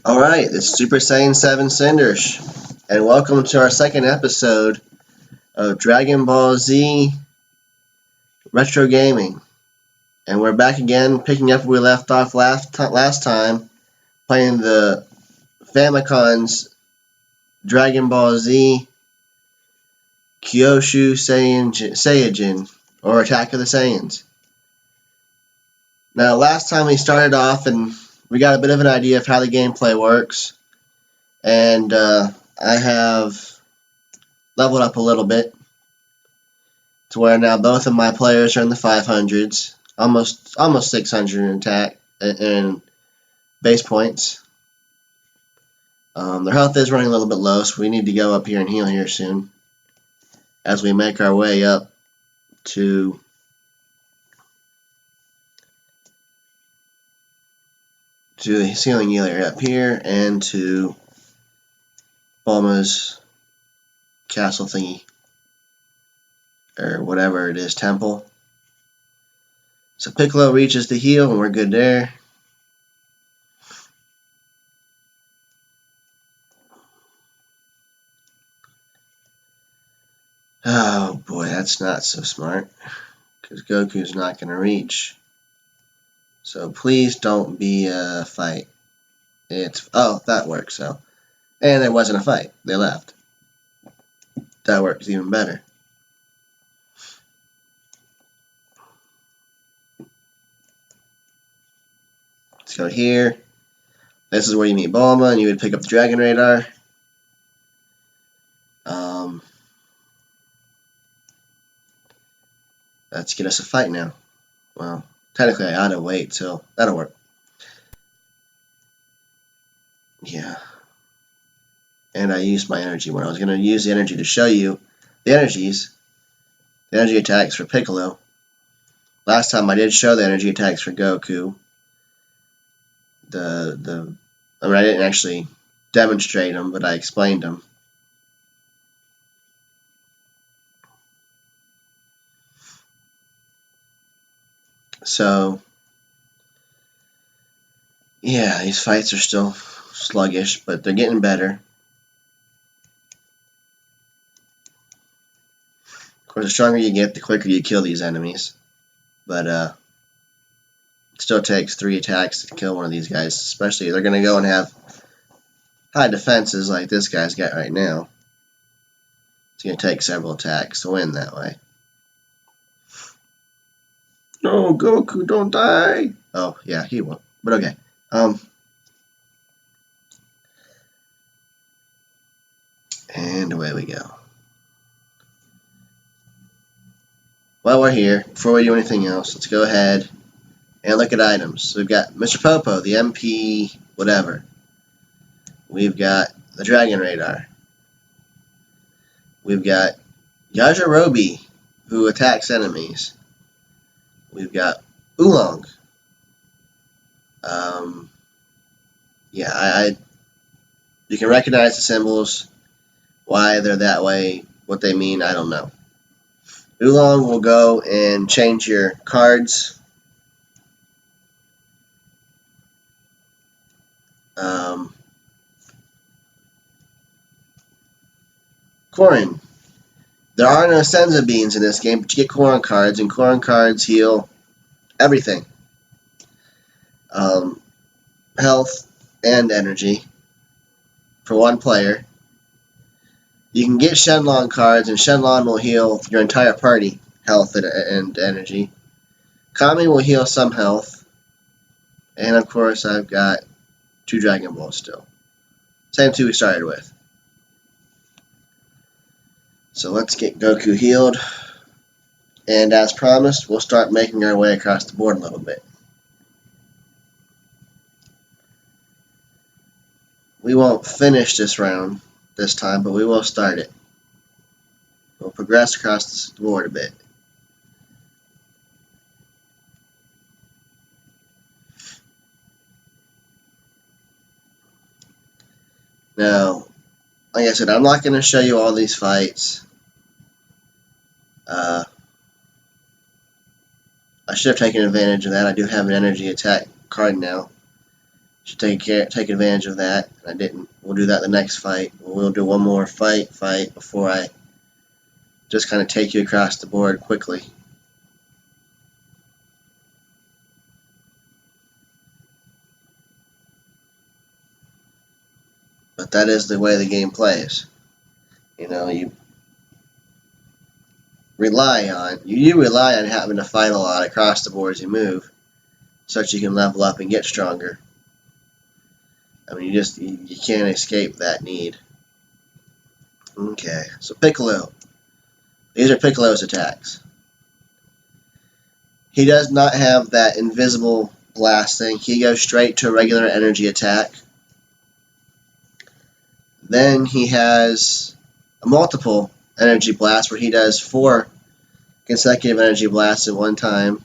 Alright, it's Super Saiyan 7 Cinders, and welcome to our second episode of Dragon Ball Z Retro Gaming. And we're back again, picking up where we left off last time, playing the Famicom's Dragon Ball Z Kyoshu Saiyajin, or Attack of the Saiyans. Now, last time we started off, and we got a bit of an idea of how the gameplay works, and I have leveled up a little bit to where now both of my players are in the 500s, almost 600 in attack and base points. Their health is running a little bit low, so we need to go up here and heal here soon as we make our way up to the healing area up here and to Bulma's castle thingy, or whatever it is, temple. So Piccolo reaches the heal and we're good there. Oh boy, that's not so smart, because Goku's not going to reach. So please don't be a fight. Oh, that works. So, and it wasn't a fight. They left. That works even better. Let's go here. This is where you meet Bulma, and you would pick up the Dragon Radar. Let's get us a fight now. Well, technically I ought to wait till that'll work. Yeah. And I used my energy when I was going to use the energy to show you the energy attacks for Piccolo. Last time I did show the energy attacks for Goku. I didn't actually demonstrate them, but I explained them. So, yeah, these fights are still sluggish, but they're getting better. Of course, the stronger you get, the quicker you kill these enemies. But it still takes 3 attacks to kill one of these guys, especially if they're going to go and have high defenses like this guy's got right now. It's going to take several attacks to win that way. No, Goku, don't die! Oh, yeah, he won't. But okay. And away we go. While we're here, before we do anything else, let's go ahead and look at items. So we've got Mr. Popo, the MP whatever. We've got the Dragon Radar. We've got Yajirobe, who attacks enemies. We've got Oolong. You can recognize the symbols. Why they're that way, what they mean, I don't know. Oolong will go and change your cards. Korin. There are no Senza beans in this game, but you get Korin cards, and Korin cards heal everything. Health and energy for one player. You can get Shenlong cards, and Shenlong will heal your entire party health and energy. Kami will heal some health. And of course, I've got 2 Dragon Balls still. Same 2 we started with. So let's get Goku healed. And as promised, we'll start making our way across the board a little bit. We won't finish this round this time, but we will start it. We'll progress across the board a bit. Now, like I said, I'm not going to show you all these fights. I should have taken advantage of that. I do have an energy attack card now. Should take advantage of that. I didn't. We'll do that the next fight. We'll do one more fight before I just kind of take you across the board quickly. But that is the way the game plays. You know, you rely on having to fight a lot across the board as you move, so that you can level up and get stronger. I mean, you can't escape that need. Okay, so Piccolo. These are Piccolo's attacks. He does not have that invisible blast thing. He goes straight to a regular energy attack. Then he has a multiple energy blast where he does 4 consecutive energy blasts at one time.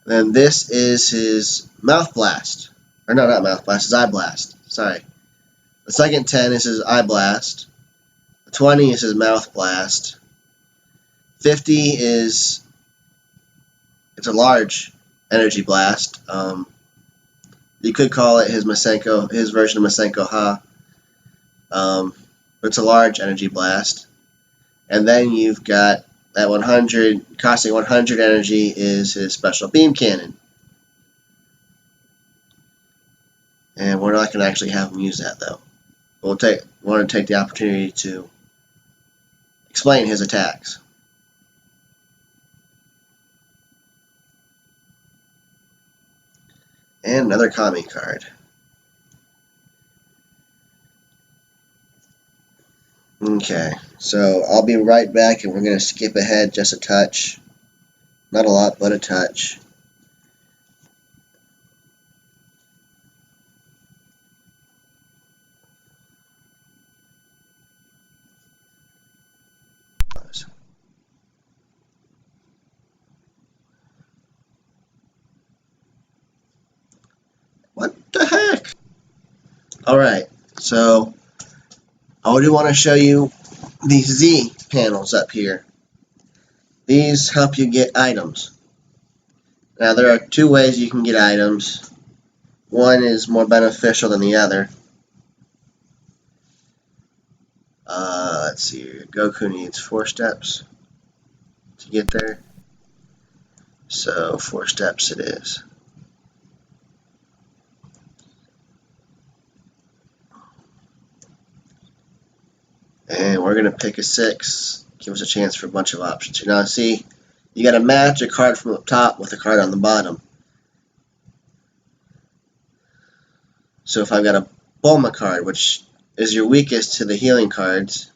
Then this is his mouth blast. Or no, not mouth blast, his eye blast. Sorry. The second 10 is his eye blast. The 20 is his mouth blast. 50 is it's a large energy blast. You could call it his version of Masenko Ha. But it's a large energy blast. And then you've got that 100, costing 100 energy is his special beam cannon. And we're not going to actually have him use that, though. Want to take the opportunity to explain his attacks. And another Kami card. Okay, so I'll be right back, and we're going to skip ahead just a touch. Not a lot, but a touch. What the heck? Alright, so I do want to show you these Z panels up here. These help you get items. Now there are 2 ways you can get items. One is more beneficial than the other. Let's see here. Goku needs 4 steps to get there. So 4 steps it is. And we're going to pick a 6. Give us a chance for a bunch of options. Now see, you got to match a card from up top with a card on the bottom. So if I've got a Bulma card, which is your weakest to the healing cards,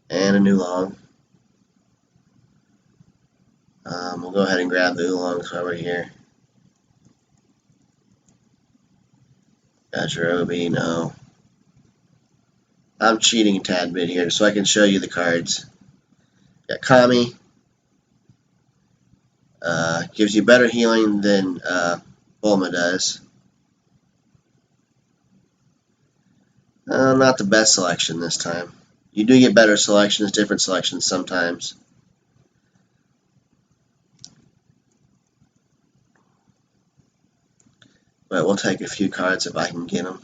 and a Oolong. We'll go ahead and grab the Oolongs while we're here. Yajirobe, no. I'm cheating a tad bit here so I can show you the cards. Got Kami. Gives you better healing than Bulma does. Not the best selection this time. You do get better selections, different selections sometimes. But we'll take a few cards if I can get them.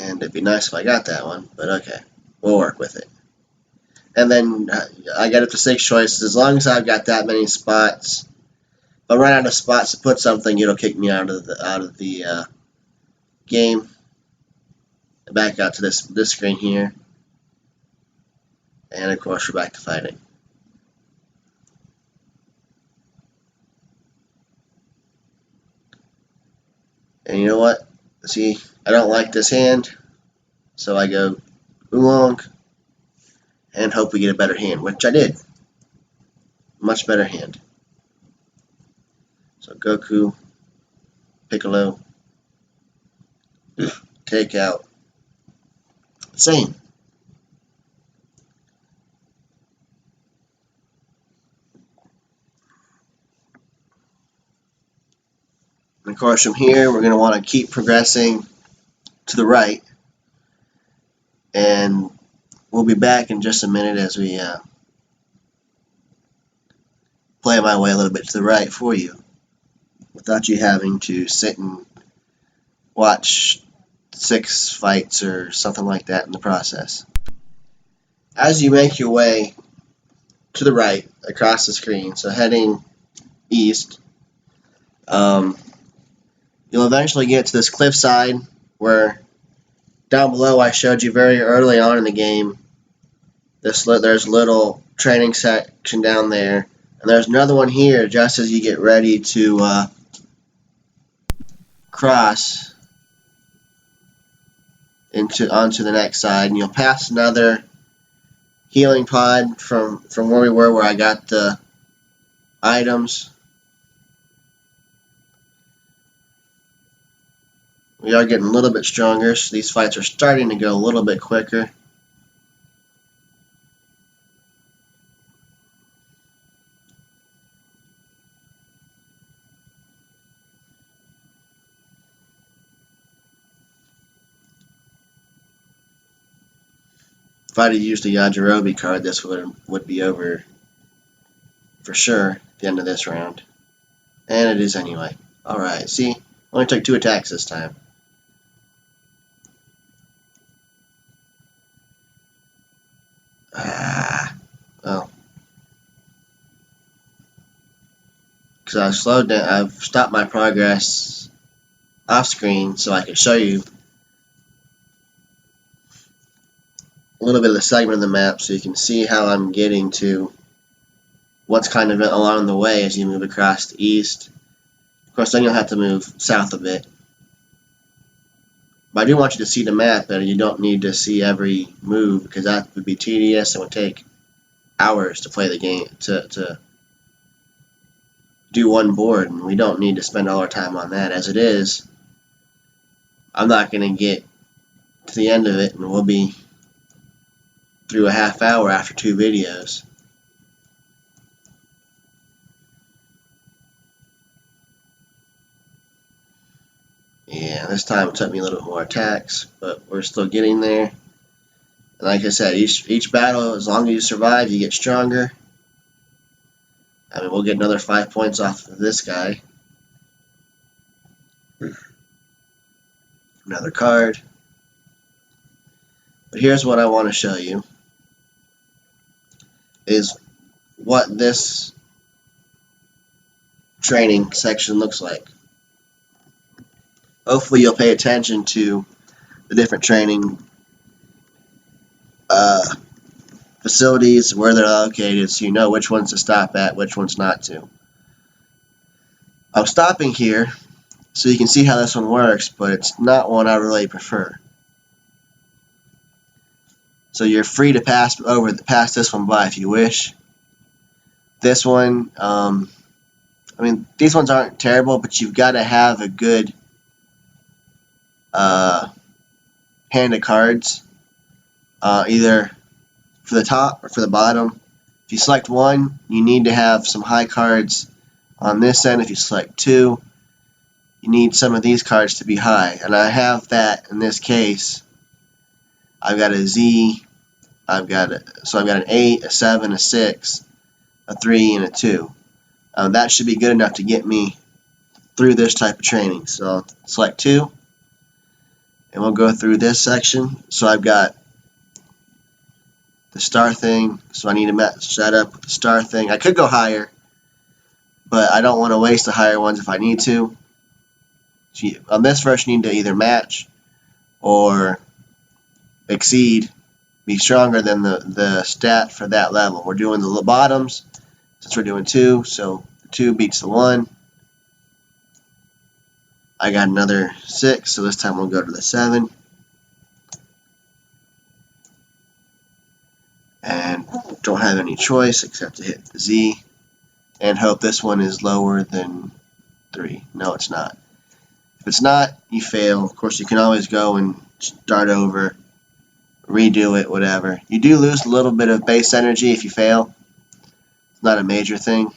And it'd be nice if I got that one, but okay. We'll work with it. And then I get up to 6 choices. As long as I've got that many spots, if I run out of spots to put something, it'll kick me out of the game. Back out to this screen here. And of course we're back to fighting. And you know what? See, I don't like this hand, so I go Oolong and hope we get a better hand, which I did. Much better hand. So Goku, Piccolo, take out Saiyan. And of course, from here, we're going to want to keep progressing to the right. And we'll be back in just a minute as we play my way a little bit to the right for you without you having to sit and watch 6 fights or something like that in the process. As you make your way to the right across the screen, so heading east, you'll eventually get to this cliffside where down below I showed you very early on in the game, there's a little training section down there, and there's another one here just as you get ready to cross onto the next side, and you'll pass another healing pod from where we were, where I got the items. We are getting a little bit stronger, so these fights are starting to go a little bit quicker. If I'd have used the Yajirobe card, this would be over for sure at the end of this round. And it is anyway. Alright, see? Only took 2 attacks this time. Well. Because I've slowed down, I've stopped my progress off screen so I can show you a little bit of the segment of the map so you can see how I'm getting to what's kind of along the way as you move across the east. Of course, then you'll have to move south a bit. But I do want you to see the map, and you don't need to see every move because that would be tedious and would take hours to play the game, to do one board, and we don't need to spend all our time on that. As it is, I'm not going to get to the end of it, and we'll be through a half hour after 2 videos. Yeah, this time it took me a little bit more attacks, but we're still getting there. And like I said, each battle, as long as you survive, you get stronger. I mean, we'll get another 5 points off of this guy. Another card. But here's what I want to show you, is what this training section looks like. Hopefully you'll pay attention to the different training facilities, where they're located, so you know which ones to stop at, which ones not to. I'm stopping here so you can see how this one works, but it's not one I really prefer. So you're free to pass this one by if you wish. This one, I mean, these ones aren't terrible, but you've got to have a good hand of cards, either for the top or for the bottom. If you select one, you need to have some high cards on this end. If you select 2, you need some of these cards to be high, and I have that in this case. I've got a Z, I've got an 8, a 7, a 6, a 3, and a 2. That should be good enough to get me through this type of training. So I'll select 2, and we'll go through this section. So I've got the star thing, so I need to match that up with the star thing. I could go higher, but I don't want to waste the higher ones if I need to. So on this first, you need to either match or exceed, be stronger than the stat for that level. We're doing the bottoms, since we're doing 2, so 2 beats the 1. I got another 6, so this time we'll go to the 7. And don't have any choice except to hit the Z and hope this one is lower than 3. No, it's not. If it's not, you fail. Of course, you can always go and start over, redo it, whatever. You do lose a little bit of base energy if you fail. It's not a major thing.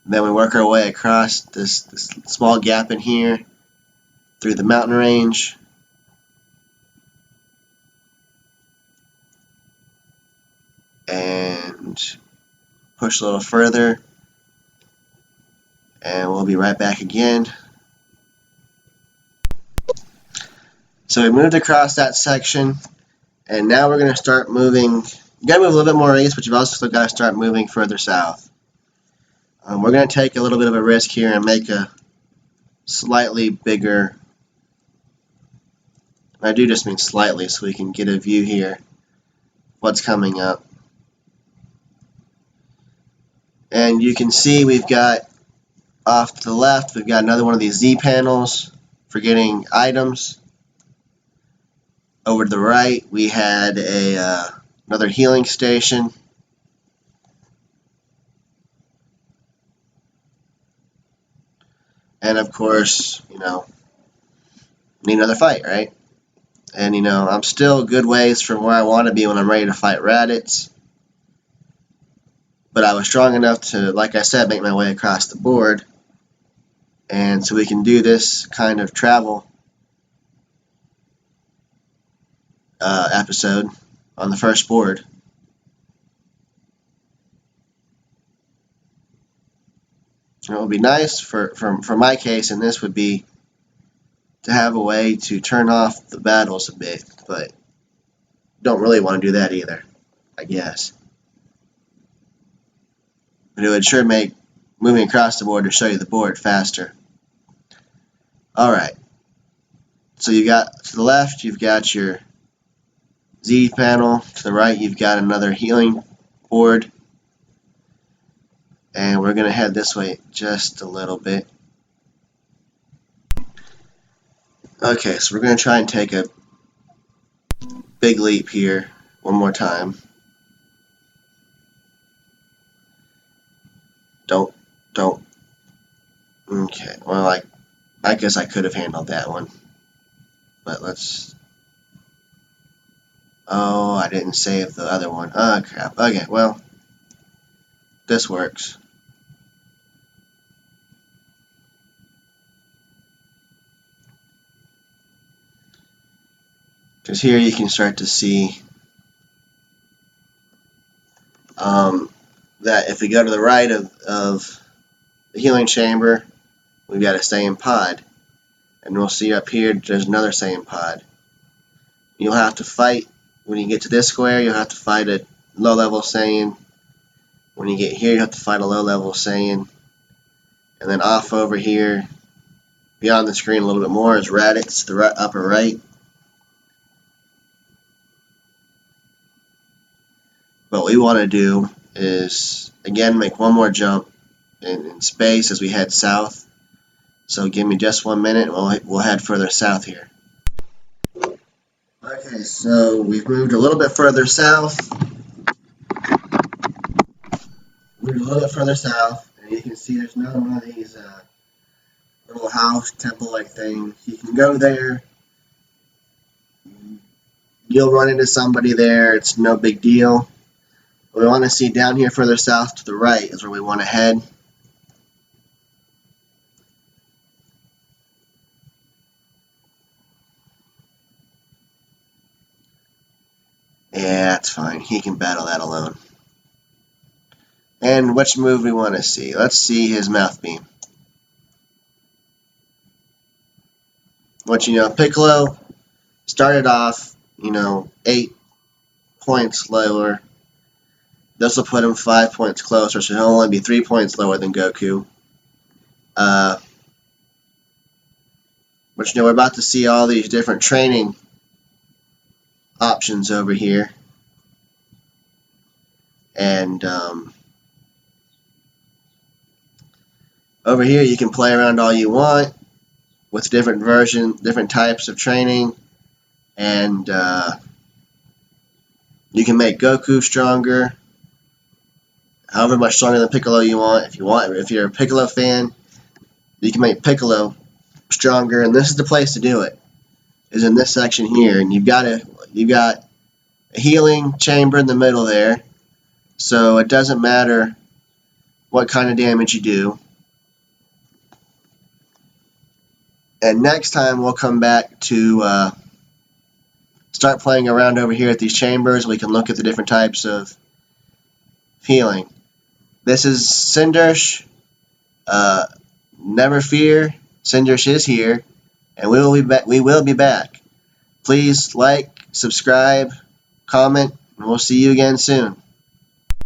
Then we work our way across this small gap in here through the mountain range. And push a little further, and we'll be right back again. So we moved across that section, and now we're going to start moving. You got to move a little bit more east, but you've also got to start moving further south. We're going to take a little bit of a risk here and make a slightly bigger. I do just mean slightly, so we can get a view here what's coming up. And you can see we've got off to the left, we've got another one of these Z panels for getting items. Over to the right, we had another healing station. And of course, need another fight, right? And I'm still a good ways from where I want to be when I'm ready to fight Raditz. But I was strong enough to, like I said, make my way across the board. And so we can do this kind of travel episode on the first board. And it would be nice for my case, and this would be to have a way to turn off the battles a bit, but don't really want to do that either, I guess. But it would sure make moving across the board to show you the board faster. Alright, so you got to the left, you've got your Z panel. To the right, you've got another healing board. And we're going to head this way just a little bit. Okay, so we're going to try and take a big leap here one more time. Don't. Okay, well, I guess I could have handled that one. But let's... Oh, I didn't save the other one. Oh, crap. Okay, well, this works. Because here you can start to see that if we go to the right of the healing chamber, we've got a Saiyan pod. And we'll see up here there's another Saiyan pod. You'll have to fight, when you get to this square, you'll have to fight a low-level Saiyan. When you get here, you have to fight a low-level Saiyan. And then off over here, beyond the screen a little bit more, is Raditz, the upper right. What we want to do is, again, make one more jump in space as we head south. So give me just 1 minute, and we'll head further south here. Okay, so we've moved a little bit further south. And you can see there's another one of these little house, temple-like things. You can go there. You'll run into somebody there. It's no big deal. What we want to see down here further south to the right is where we want to head. Yeah, that's fine. He can battle that alone. And which move we want to see? Let's see his mouth beam. What Piccolo started off, 8 points lower. This will put him 5 points closer, so he'll only be 3 points lower than Goku. But we're about to see all these different training options over here. And over here you can play around all you want with different types of training. And you can make Goku stronger, however much stronger than Piccolo you want. If you're a Piccolo fan, you can make Piccolo stronger, and this is the place to do it. Is in this section here, and you've got a healing chamber in the middle there, so it doesn't matter what kind of damage you do. And next time we'll come back to start playing around over here at these chambers. We can look at the different types of healing. This is Cindersh. Never fear, Cindersh is here, and we will be back. We will be back. Please like, subscribe, comment, and we'll see you again soon.